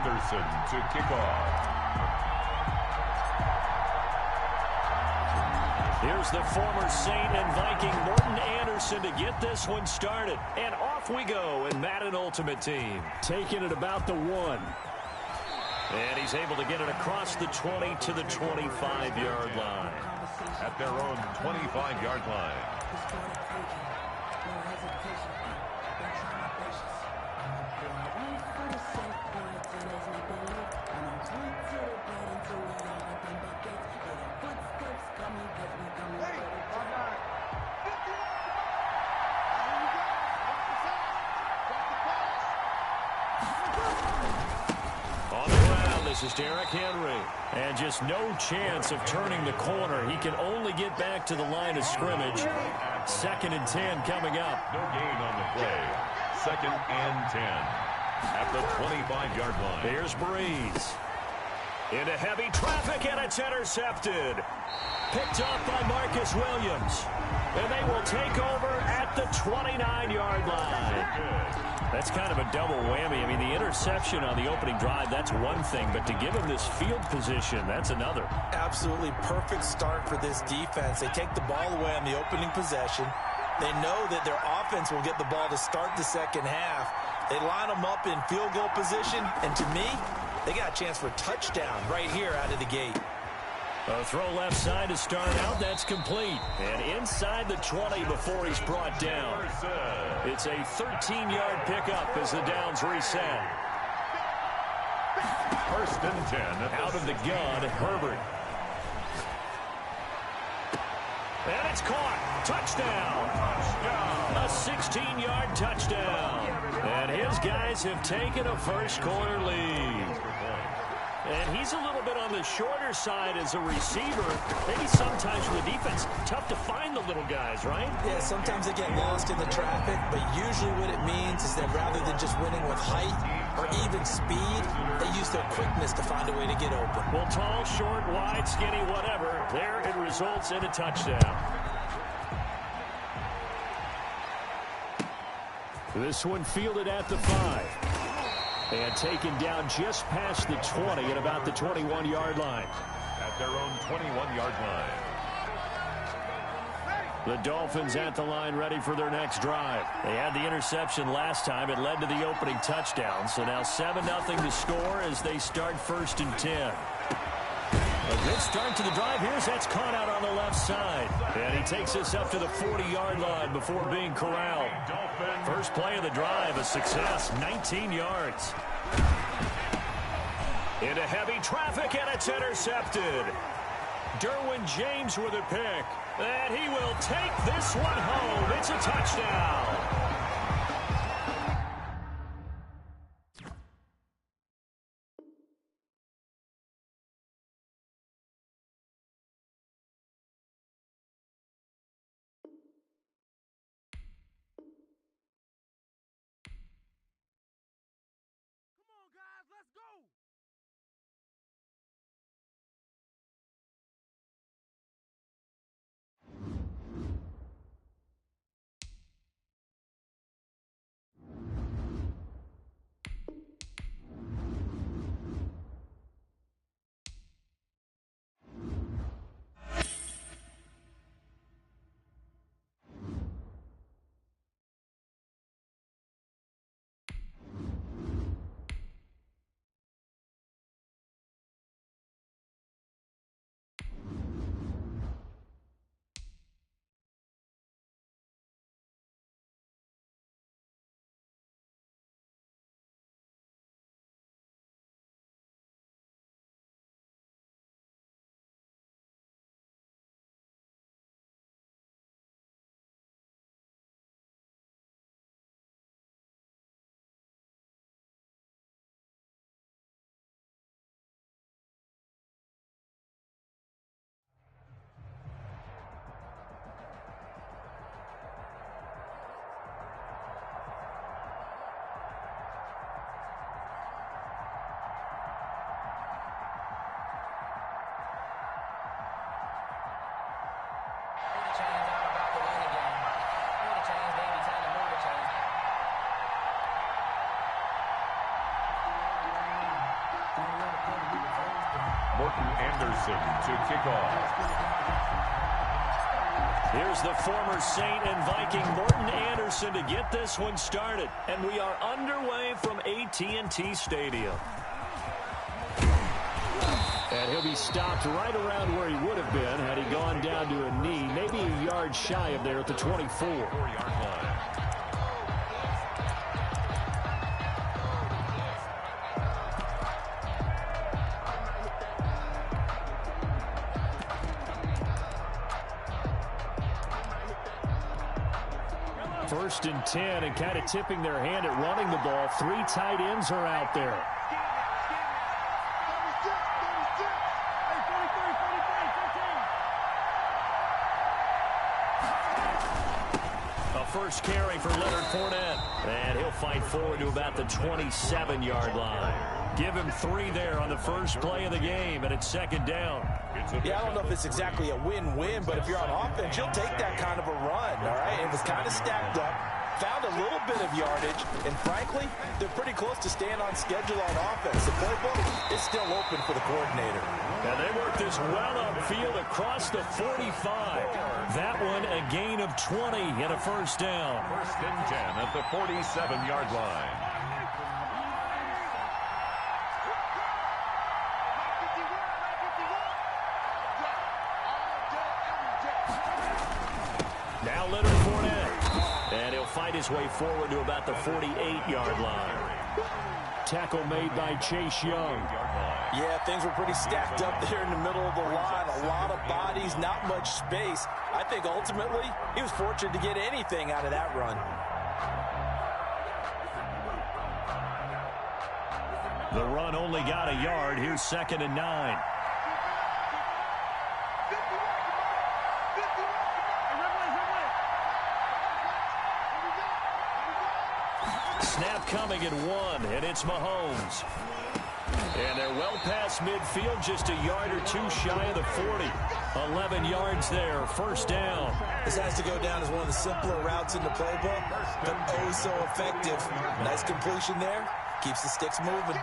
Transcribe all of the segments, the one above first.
Anderson to kick off. Here's the former Saint and Viking Morten Andersen to get this one started. And off we go in Madden Ultimate Team. Taking it about the 1. And he's able to get it across the 20 to the 25-yard line. At their own 25-yard line. This is Derrick Henry. And just no chance of turning the corner. He can only get back to the line of scrimmage. 2nd and 10 coming up. No gain on the play. 2nd and 10. At the 25-yard line. Here's Breeze. Into heavy traffic, and it's intercepted. Picked off by Marcus Williams. And they will take over at the 29-yard line. That's kind of a double whammy. I mean, the interception on the opening drive, that's one thing. But to give him this field position, that's another. Absolutely perfect start for this defense. They take the ball away on the opening possession. They know that their offense will get the ball to start the second half. They line them up in field goal position. And to me, they got a chance for a touchdown right here out of the gate. A throw left side to start out. That's complete. And inside the 20 before he's brought down. It's a 13-yard pickup as the downs reset. 1st and 10. Out of the gun, Herbert. And it's caught. Touchdown. A 16-yard touchdown. And his guys have taken a first-quarter lead. And he's a little bit on the shorter side as a receiver. Maybe sometimes for the defense, tough to find the little guys, right? Yeah, sometimes they get lost in the traffic, but usually what it means is that rather than just winning with height or even speed, they use their quickness to find a way to get open. Well, tall, short, wide, skinny, whatever, there it results in a touchdown. This one fielded at the 5. And taken down just past the 20 at about the 21-yard line. At their own 21-yard line. The Dolphins at the line ready for their next drive. They had the interception last time. It led to the opening touchdown. So now 7-0 to score as they start 1st and 10. A good start to the drive. That's caught out on the left side. And he takes us up to the 40-yard line before being corralled. First play of the drive, a success, 19 yards. Into heavy traffic, and it's intercepted. Derwin James with a pick. And he will take this one home. It's a touchdown. Morton Anderson to kick off. Here's the former Saint and Viking Morton Anderson to get this one started. And we are underway from AT&T Stadium. And he'll be stopped right around where he would have been had he gone down to a knee, maybe a yard shy of there at the 24. 4-yard line. First and 10, and kind of tipping their hand at running the ball. 3 tight ends are out there. A first carry for Leonard Fournette. And he'll fight forward to about the 27-yard line. Give him 3 there on the first play of the game, and it's second down. Yeah, I don't know if it's exactly a win-win, but if you're on offense, you'll take that kind of a run, all right? It was kind of stacked up, found a little bit of yardage, and frankly, they're pretty close to staying on schedule on offense. The playbook is still open for the coordinator. And they work this well upfield across the 45. That one a gain of 20 and a first down. First and 10 at the 47-yard line. Now Leonard Fournette. And he'll fight his way forward to about the 48-yard line. Tackle made by Chase Young. Yeah, things were pretty stacked up there in the middle of the line. A lot of bodies, not much space. I think ultimately he was fortunate to get anything out of that run. The run only got a yard. Here's second and 9. Snap coming at 1, and it's Mahomes. And they're well past midfield, just a yard or 2 shy of the 40. 11 yards there, first down. This has to go down as one of the simpler routes in the playbook, but oh so effective. Nice completion there, keeps the sticks moving.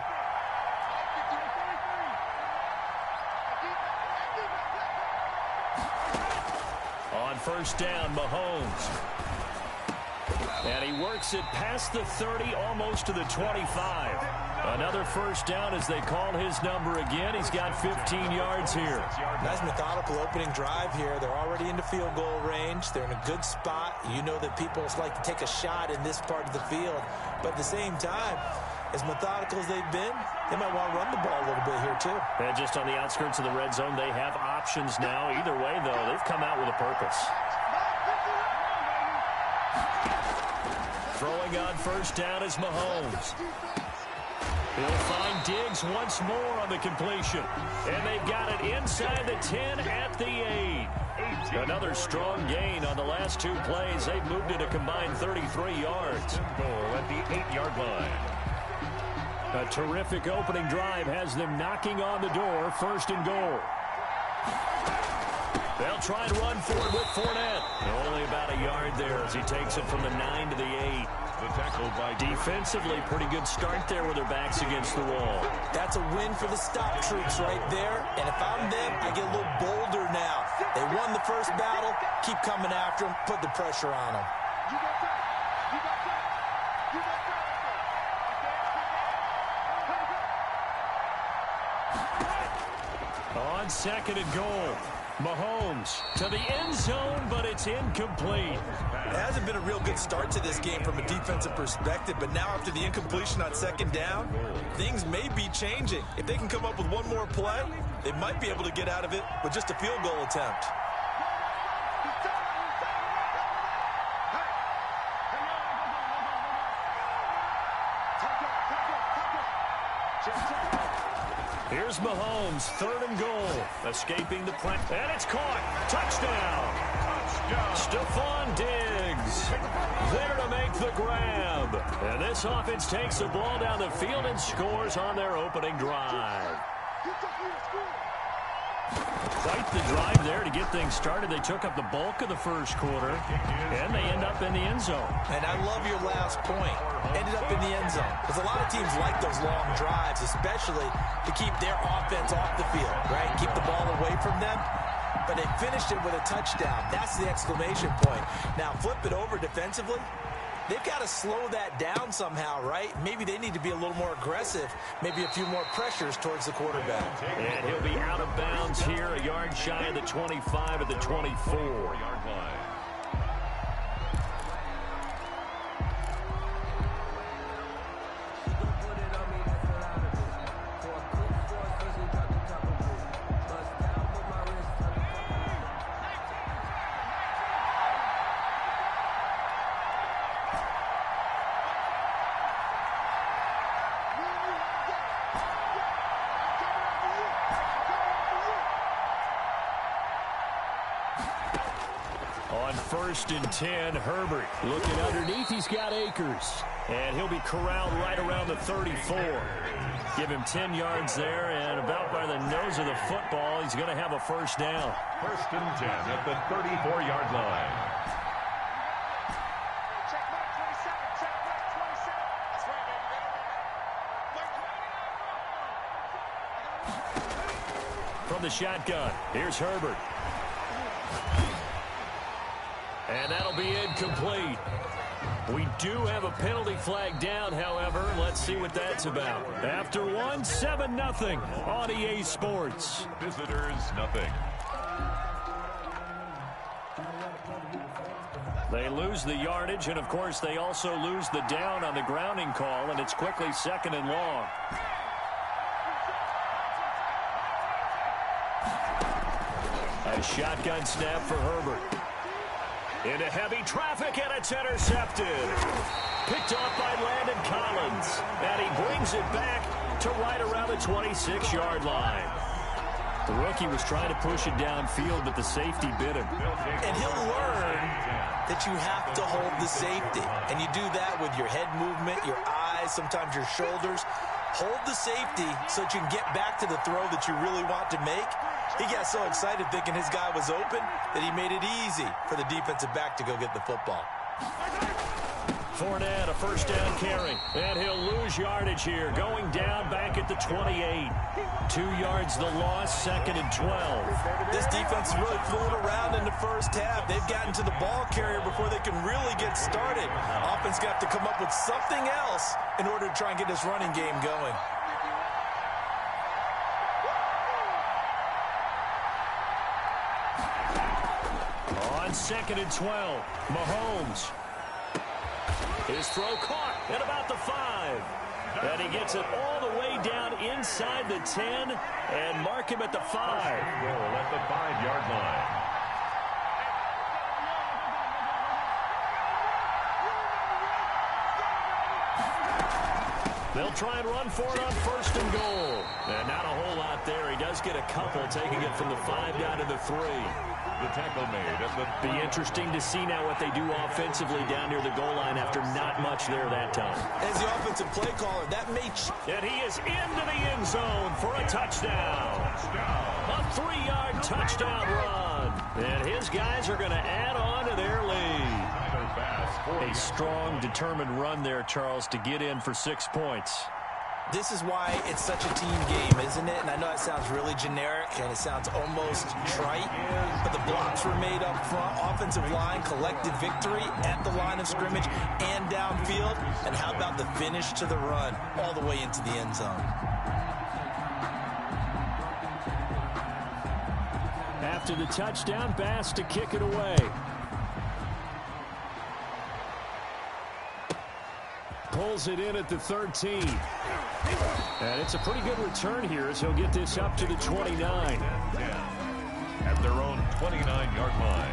On first down, Mahomes. And he works it past the 30, almost to the 25. Another first down as they call his number again. He's got 15 yards here. Nice methodical opening drive here. They're already into field goal range. They're in a good spot. You know that people like to take a shot in this part of the field. But at the same time, as methodical as they've been, they might want to run the ball a little bit here too. And just on the outskirts of the red zone, they have options now. Either way, though, they've come out with a purpose. Throwing on first down is Mahomes. He'll find Diggs once more on the completion. And they've got it inside the 10 at the 8. Another strong gain on the last 2 plays. They've moved it a combined 33 yards. Goal at the 8-yard line. A terrific opening drive has them knocking on the door. First and goal. They'll try and run for it with Fournette. Only about a yard there as he takes it from the 9 to the 8. The tackle by defensively, pretty good start there with their backs against the wall. That's a win for the stop troops right there. And if I'm them, I get a little bolder now. They won the first battle. Keep coming after them. Put the pressure on them. On second and goal. Mahomes to the end zone, but it's incomplete. It hasn't been a real good start to this game from a defensive perspective, but now after the incompletion on second down, things may be changing. If they can come up with one more play, they might be able to get out of it with just a field goal attempt. Here's Mahomes, third and goal. Escaping the play. And it's caught. Touchdown. Stephon Diggs there to make the grab. And this offense takes the ball down the field and scores on their opening drive. Quite the drive there to get things started. They took up the bulk of the first quarter, and they end up in the end zone. And I love your last point. Ended up in the end zone. Because a lot of teams like those long drives, especially to keep their offense off the field, right? Keep the ball away from them. But they finished it with a touchdown. That's the exclamation point. Now, flip it over defensively. They've got to slow that down somehow, right? Maybe they need to be a little more aggressive. Maybe a few more pressures towards the quarterback. And he'll be out of bounds here, a yard shy of the 25 at the 24-yard line. On 1st and 10, Herbert looking underneath. He's got Akers. And he'll be corralled right around the 34. Give him 10 yards there, and about by the nose of the football, he's going to have a first down. 1st and 10 at the 34-yard line. From the shotgun, here's Herbert. And that'll be incomplete. We do have a penalty flag down, however. Let's see what that's about. After one, 7-0 on EA Sports. Visitors, nothing. They lose the yardage, and, of course, they also lose the down on the grounding call, and it's quickly 2nd and long. A shotgun snap for Herbert. Into heavy traffic, and it's intercepted. Picked off by Landon Collins. And he brings it back to right around the 26-yard line. The rookie was trying to push it downfield, but the safety bit him. And he'll learn that you have to hold the safety. And you do that with your head movement, your eyes, sometimes your shoulders. Hold the safety so that you can get back to the throw that you really want to make. He got so excited thinking his guy was open that he made it easy for the defensive back to go get the football. Fournette, a first down carry. And he'll lose yardage here. Going down back at the 28. 2 yards the loss, 2nd and 12. This defense is really fooling around in the first half. They've gotten to the ball carrier before they can really get started. Offense got to come up with something else in order to try and get this running game going. On 2nd and 12, Mahomes. His throw caught at about the 5. And he gets it all the way down inside the 10 and mark him at the 5. Goal at the 5-yard line. They'll try and run for it on 1st and goal. And not a whole lot there. He does get a couple, taking it from the 5 down to the 3. The tackle made at the... Be interesting to see now what they do offensively down near the goal line after not much there that time. As the offensive play caller, that may... And he is into the end zone for a touchdown. A 3-yard touchdown run. And his guys are going to add on to their lead. A strong, determined run there, Charles, to get in for 6 points. This is why it's such a team game, isn't it? And I know it sounds really generic and it sounds almost trite, but the blocks were made up front. Offensive line collected victory at the line of scrimmage and downfield. And how about the finish to the run all the way into the end zone? After the touchdown, Bass to kick it away. Pulls it in at the 13. And it's a pretty good return here as he'll get this up to the 29. At their own 29-yard line.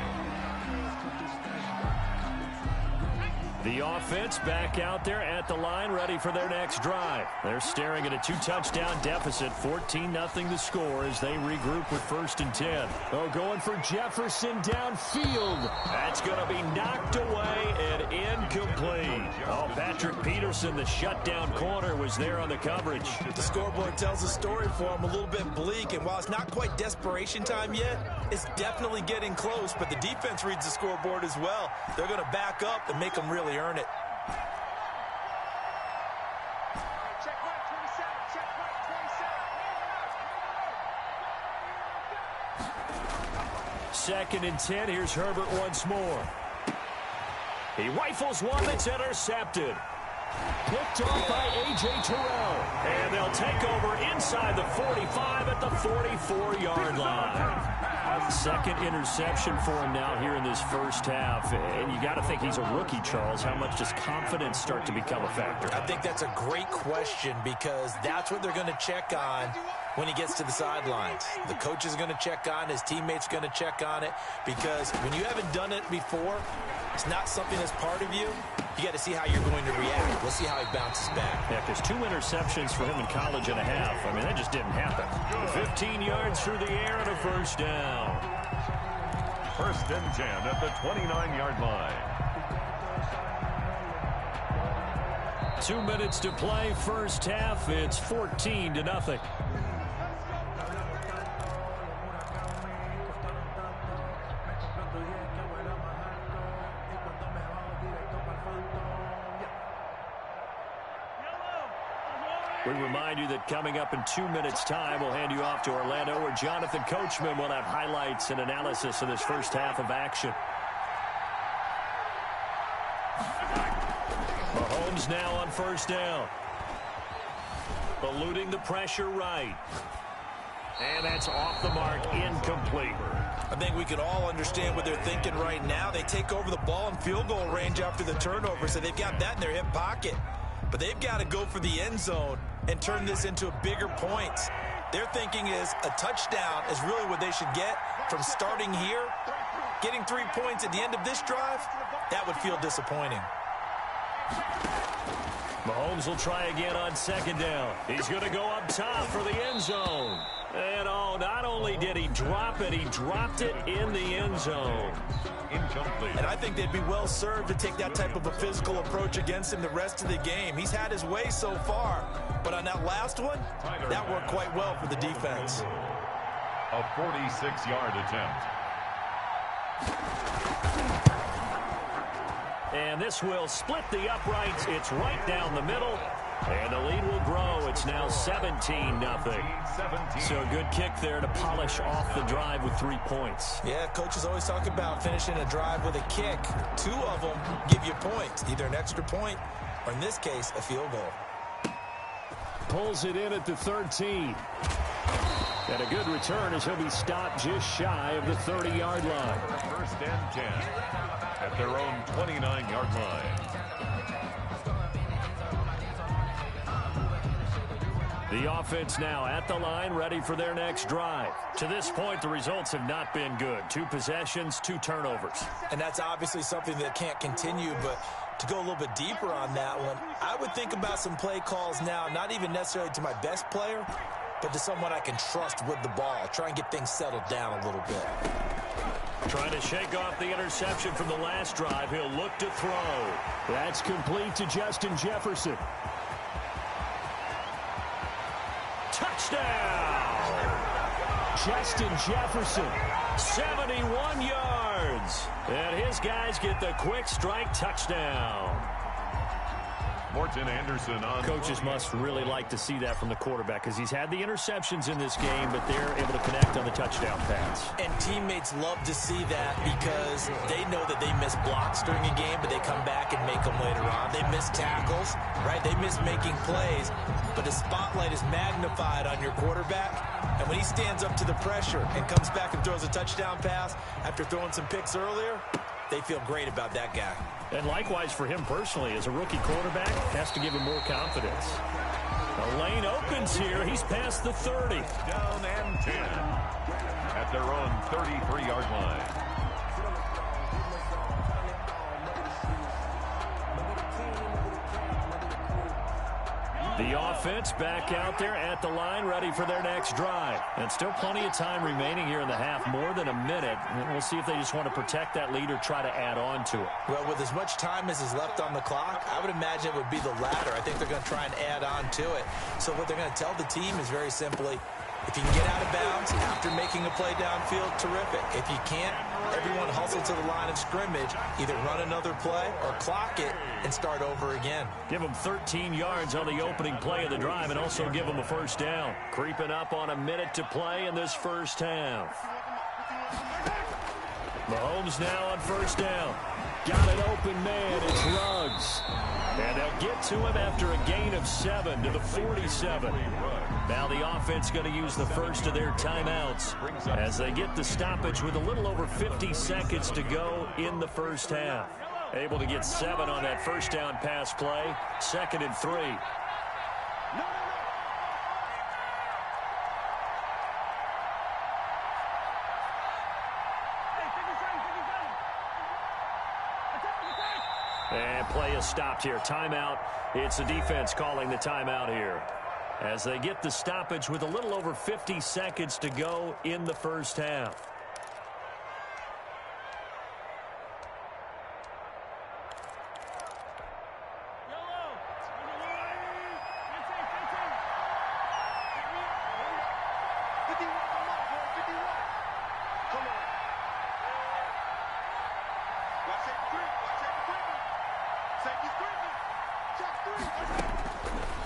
The offense back out there at the line, ready for their next drive. They're staring at a 2-touchdown deficit, 14-0 to score as they regroup with 1st and 10. Oh, going for Jefferson downfield. That's going to be knocked away and incomplete. Oh, Patrick Peterson, the shutdown corner, was there on the coverage. The scoreboard tells a story for him, a little bit bleak, and while it's not quite desperation time yet, it's definitely getting close, but the defense reads the scoreboard as well. They're going to back up and make them really earn it. Second and 10. Here's Herbert once more. He rifles one that's intercepted. Picked off by A.J. Terrell. And they'll take over inside the 45 at the 44-yard line. Second interception for him now here in this first half. And you got to think he's a rookie, Charles. How much does confidence start to become a factor? I think that's a great question because that's what they're going to check on when he gets to the sidelines. The coach is going to check on, his teammates going to check on it, because when you haven't done it before, it's not something that's part of you. You got to see how you're going to react. We'll see how he bounces back. Yeah, because 2 interceptions for him in college and a half. I mean, that just didn't happen. 15 yards through the air and a first down. 1st and 10 at the 29-yard line. 2 minutes to play, first half. It's 14-0. We remind you that coming up in 2 minutes' time, we'll hand you off to Orlando, where Jonathan Coachman will have highlights and analysis of this first half of action. Mahomes now on first down. Eluding the pressure right. And that's off the mark, incomplete. I think we can all understand what they're thinking right now. They take over the ball in field goal range after the turnover, so they've got that in their hip pocket. But they've got to go for the end zone and turn this into bigger points. Their thinking is a touchdown is really what they should get from starting here. Getting 3 points at the end of this drive, that would feel disappointing. Mahomes will try again on second down. He's going to go up top for the end zone. And oh, not only did he drop it, he dropped it in the end zone. Incomplete. And I think they'd be well served to take that type of a physical approach against him the rest of the game. He's had his way so far, but on that last one, that worked quite well for the defense. A 46-yard attempt. And this will split the uprights. It's right down the middle. And the lead will grow. It's now 17-0. So a good kick there to polish off the drive with 3 points. Yeah, coaches always talk about finishing a drive with a kick. 2 of them give you points, either an extra point or, in this case, a field goal. Pulls it in at the 13. And a good return as he'll be stopped just shy of the 30-yard line. 1st and 10 at their own 29-yard line. The offense now at the line, ready for their next drive. To this point, the results have not been good. 2 possessions, 2 turnovers. And that's obviously something that can't continue, but to go a little bit deeper on that one, I would think about some play calls now, not even necessarily to my best player, but to someone I can trust with the ball. Try and get things settled down a little bit. Trying to shake off the interception from the last drive. He'll look to throw. That's complete to Justin Jefferson. Touchdown! Justin Jefferson, 71 yards. And his guys get the quick strike touchdown. Morton Anderson on. Coaches must really like to see that from the quarterback because he's had the interceptions in this game, but they're able to connect on the touchdown pass. And teammates love to see that because they know that they miss blocks during a game, but they come back and make them later on. They miss tackles, right? They miss making plays, but the spotlight is magnified on your quarterback. And when he stands up to the pressure and comes back and throws a touchdown pass after throwing some picks earlier, they feel great about that guy. And likewise for him personally, as a rookie quarterback, has to give him more confidence. The lane opens here. He's past the 30. Down and 10 at their own 33-yard line. The offense back out there at the line, ready for their next drive. And still plenty of time remaining here in the half, more than a minute. And we'll see if they just want to protect that lead or try to add on to it. Well, with as much time as is left on the clock, I would imagine it would be the latter. I think they're going to try and add on to it. So what they're going to tell the team is very simply, if you can get out of bounds after making a play downfield, terrific. If you can't, everyone hustle to the line of scrimmage, either run another play or clock it and start over again. Give them 13 yards on the opening play of the drive and also give them a first down. Creeping up on a minute to play in this first half. Mahomes now on first down. Got an open man. It's Ruggs. And they'll get to him after a gain of 7 to the 47. Now the offense going to use the first of their timeouts as they get the stoppage with a little over 50 seconds to go in the first half. Able to get 7 on that first down pass play. 2nd and 3. And play is stopped here. Timeout. It's the defense calling the timeout here as they get the stoppage with a little over 50 seconds to go in the first half.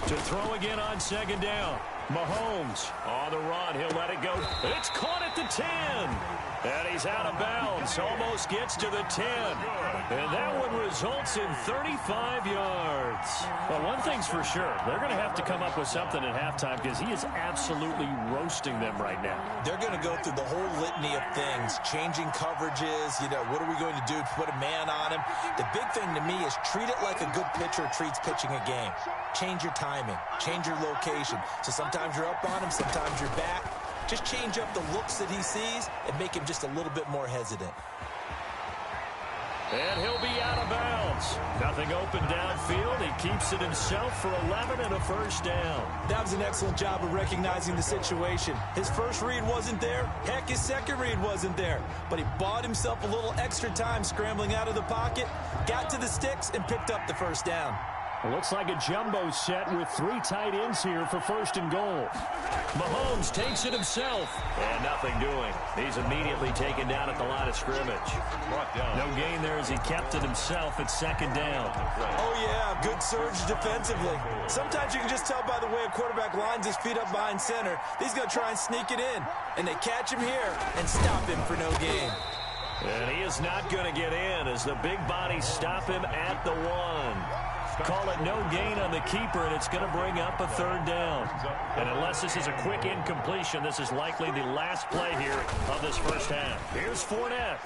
To throw again on 2nd down. Mahomes on the run. He'll let it go. It's caught at the 10. And he's out of bounds. Almost gets to the 10. And that one results in 35 yards. Well, one thing's for sure. They're going to have to come up with something at halftime because he is absolutely roasting them right now. They're going to go through the whole litany of things, changing coverages. You know, what are we going to do to put a man on him? The big thing to me is treat it like a good pitcher treats pitching a game. Change your timing. Change your location. So sometimes you're up on him, sometimes you're back. Just change up the looks that he sees and make him just a little bit more hesitant. And he'll be out of bounds. Nothing open downfield. He keeps it himself for 11 and a first down. That was an excellent job of recognizing the situation. His first read wasn't there. Heck, his second read wasn't there. But he bought himself a little extra time scrambling out of the pocket, got to the sticks, and picked up the first down. It looks like a jumbo set with 3 tight ends here for 1st and goal. Mahomes takes it himself. And nothing doing. He's immediately taken down at the line of scrimmage. No gain there as he kept it himself at 2nd down. Oh, yeah, good surge defensively. Sometimes you can just tell by the way a quarterback lines his feet up behind center. He's going to try and sneak it in. And they catch him here and stop him for no gain. And he is not going to get in as the big bodies stop him at the 1. Call it no gain on the keeper, and it's going to bring up a 3rd down. And unless this is a quick incompletion, this is likely the last play here of this first half. Here's Fournette.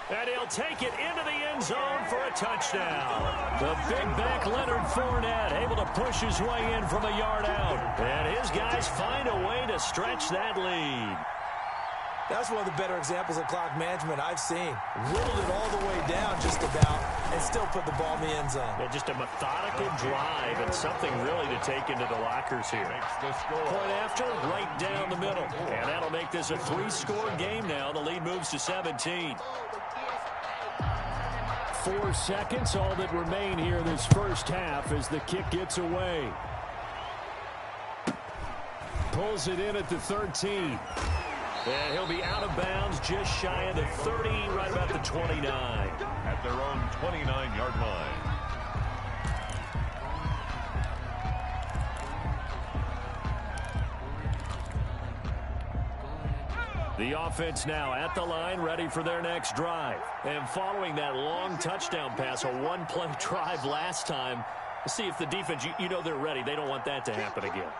And he'll take it into the end zone for a touchdown. The big back Leonard Fournette able to push his way in from a yard out. And his guys find a way to stretch that lead. That's one of the better examples of clock management I've seen. Whittled it all the way down just about and still put the ball in the end zone. Yeah, just a methodical drive and something really to take into the lockers here. Point after, right down the middle. And that'll make this a 3-score game now. The lead moves to 17. 4 seconds, all that remain here this first half as the kick gets away. Pulls it in at the 13. And he'll be out of bounds just shy of the 30, right about the 29. At their own 29-yard line. The offense now at the line, ready for their next drive. And following that long touchdown pass, a one-play drive last time, let's see if the defense, you know they're ready. They don't want that to happen again.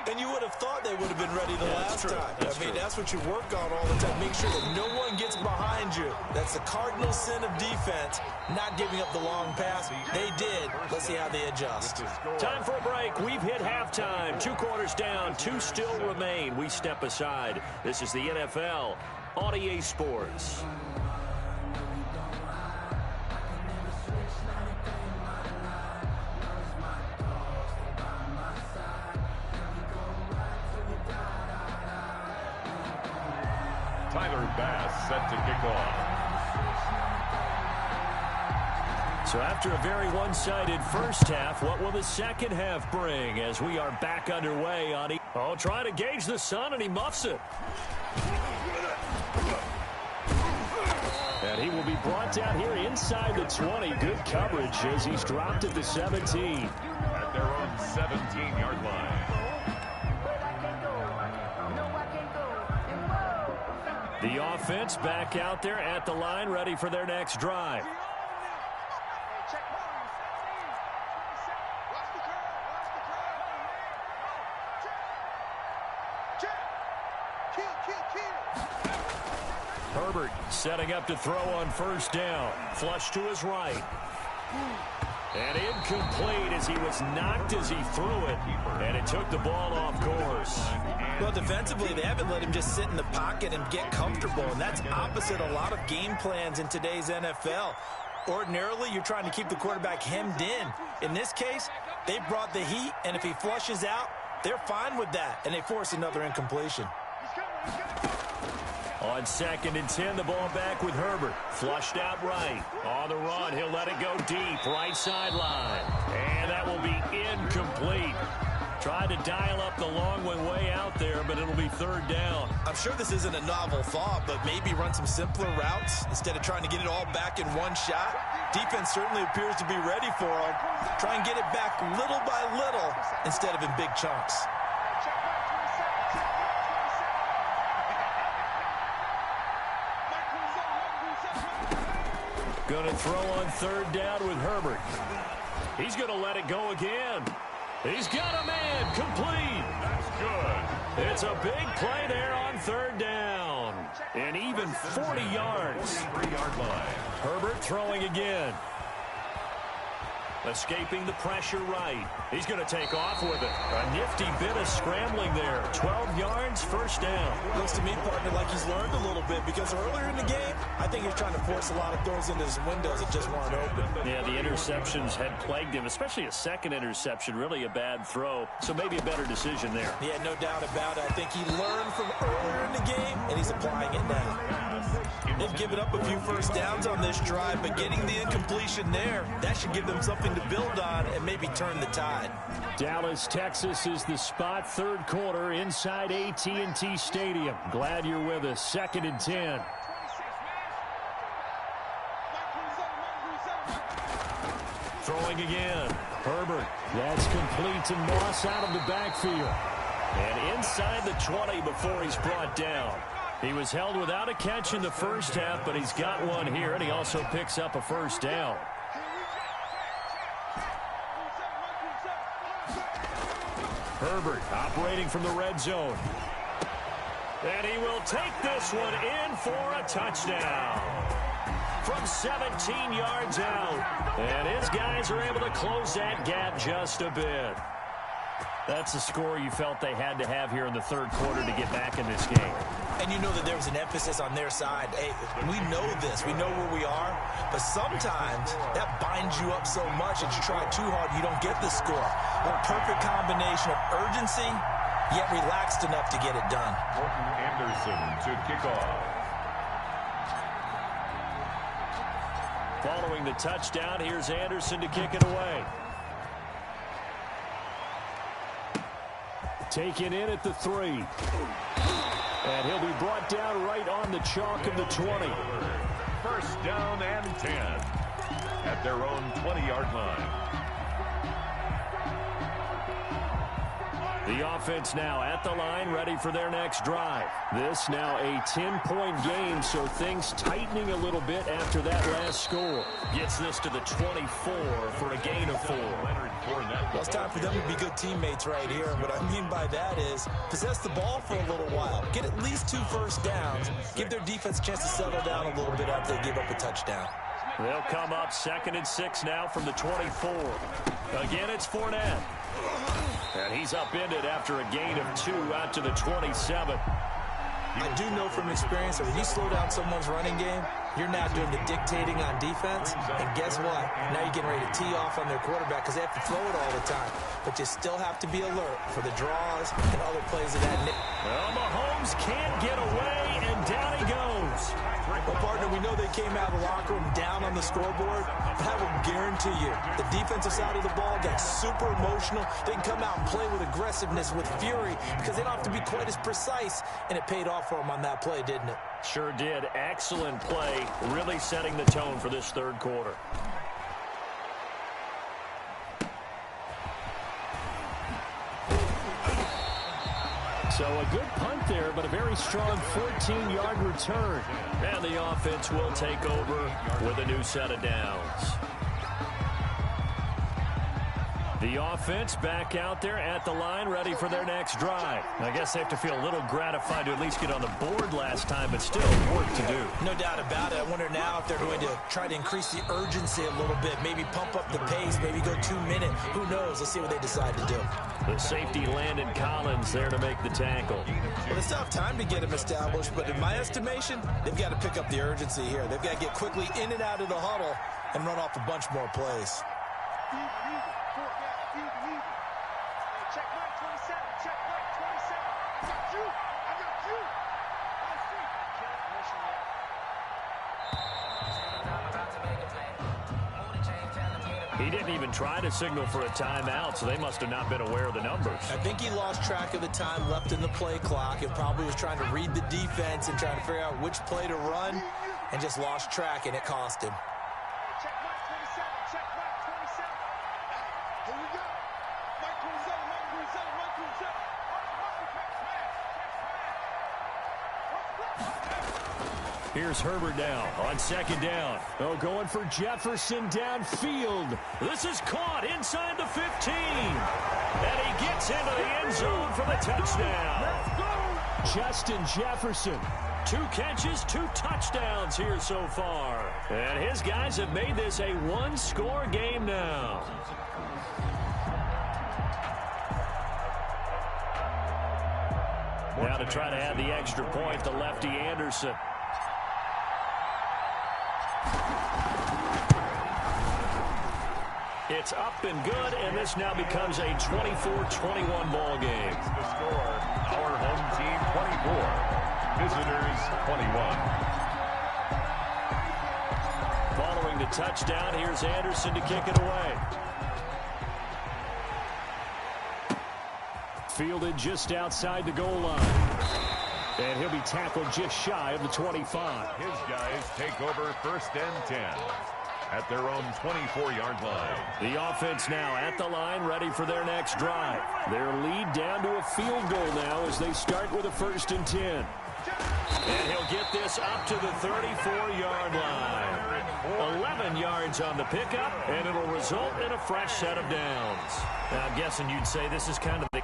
And you would have thought they would have been ready the last time. I mean, that's what you work on all the time. Make sure that no one gets behind you. That's the cardinal sin of defense, not giving up the long pass. They did. Let's see how they adjust. Time for a break. We've hit halftime. 2 quarters down. 2 still remain. We step aside. This is the NFL on EA Sports. Tyler Bass set to kick off. So after a very one-sided first half, what will the second half bring as we are back underway on trying to gauge the sun, and he muffs it. And he will be brought down here inside the 20. Good coverage as he's dropped at the 17. At their own 17-yard line. The offense back out there at the line, ready for their next drive. Herbert setting up to throw on first down. Flush to his right. And incomplete as he was knocked as he threw it. And it took the ball off course. Well, defensively, they haven't let him just sit in the pocket and get comfortable. And that's opposite a lot of game plans in today's NFL. Ordinarily, you're trying to keep the quarterback hemmed in. In this case, they brought the heat, and if he flushes out, they're fine with that. And they force another incompletion. On 2nd and 10, the ball back with Herbert. Flushed out right. On the run, he'll let it go deep. Right sideline. And that will be incomplete. Tried to dial up the long one way out there, but it'll be third down. I'm sure this isn't a novel thought, but maybe run some simpler routes instead of trying to get it all back in one shot. Defense certainly appears to be ready for him. Try and get it back little by little instead of in big chunks. Going to throw on third down with Herbert. He's going to let it go again. He's got a man complete. That's good. It's a big play there on third down. And even 40 yards. 3-yard line. Herbert throwing again. Escaping the pressure right. He's going to take off with it. A nifty bit of scrambling there. 12 yards, first down. Looks to me, partner, like he's learned a little bit because earlier in the game, I think he was trying to force a lot of throws into his windows that just weren't open. Yeah, the interceptions had plagued him, especially a second interception, really a bad throw. So maybe a better decision there. Yeah, no doubt about it. I think he learned from earlier in the game, and he's applying it now. They've given up a few first downs on this drive, but getting the incompletion there, that should give them something to build on and maybe turn the tide. Dallas, Texas is the spot. Third quarter inside AT&T Stadium. Glad you're with us. 2nd and 10. Throwing again. Herbert. That's complete to Moss out of the backfield. And inside the 20 before he's brought down. He was held without a catch in the first half, but he's got one here, and he also picks up a first down. Herbert operating from the red zone. And he will take this one in for a touchdown. From 17 yards out. And his guys are able to close that gap just a bit. That's the score you felt they had to have here in the third quarter to get back in this game. And you know that there was an emphasis on their side. Hey, we know this. We know where we are. But sometimes that binds you up so much that you try too hard, you don't get the score. A perfect combination of urgency, yet relaxed enough to get it done. Morton Anderson to kick off. Following the touchdown, here's Anderson to kick it away. Taken in at the 3. And he'll be brought down right on the chalk of the 20. First down and 10 at their own 20-yard line. The offense now at the line, ready for their next drive. This now a 10-point game, so things tightening a little bit after that last score. Gets this to the 24 for a gain of 4. Well, it's time for them to be good teammates right here. And what I mean by that is possess the ball for a little while. Get at least 2 first downs. Give their defense a chance to settle down a little bit after they give up a touchdown. They'll come up 2nd and 6 now from the 24. Again, it's Fournette. And he's upended after a gain of 2 out to the 27. I do know from experience that when you slow down someone's running game, you're now doing the dictating on defense. And guess what? Now you're getting ready to tee off on their quarterback because they have to throw it all the time. But you still have to be alert for the draws and other plays of that. Well, Mahomes can't get away, and down he goes. Well, partner, we know they came out of the locker room down on the scoreboard, but I will guarantee you the defensive side of the ball got super emotional. They can come out and play with aggressiveness, with fury, because they don't have to be quite as precise, and it paid off for them on that play, didn't it? Sure did. Excellent play, really setting the tone for this third quarter. So a good punt there, but a very strong 14-yard return. And the offense will take over with a new set of downs. The offense back out there at the line, ready for their next drive. I guess they have to feel a little gratified to at least get on the board last time, but still work to do. No doubt about it. I wonder now if they're going to try to increase the urgency a little bit, maybe pump up the pace, maybe go 2 minute. Who knows? Let's see what they decide to do. The safety Landon Collins there to make the tackle. Well, they still have time to get him established, but in my estimation, they've got to pick up the urgency here. They've got to get quickly in and out of the huddle and run off a bunch more plays. He didn't even try to signal for a timeout, so they must have not been aware of the numbers. I think he lost track of the time left in the play clock and probably was trying to read the defense and trying to figure out which play to run and just lost track, and it cost him. Check Mike 27, check Mike 27. Here we go. Mike 27, Mike 27, Mike 27. Here's Herbert now on second down. Oh, going for Jefferson downfield. This is caught inside the 15. And he gets into the end zone for the touchdown. Justin Jefferson. 2 catches, 2 touchdowns here so far. And his guys have made this a one-score game now. Now to try to add the extra point, the lefty Anderson. It's up and good, and this now becomes a 24-21 ball game. The score, our home team 24, visitors 21. Following the touchdown, here's Anderson to kick it away. Fielded just outside the goal line. And he'll be tackled just shy of the 25. His guys take over 1st and 10 at their own 24-yard line. The offense now at the line, ready for their next drive. Their lead down to a field goal now as they start with a 1st and 10. And he'll get this up to the 34-yard line. 11 yards on the pickup, and it'll result in a fresh set of downs. Now, I'm guessing you'd say this is kind of the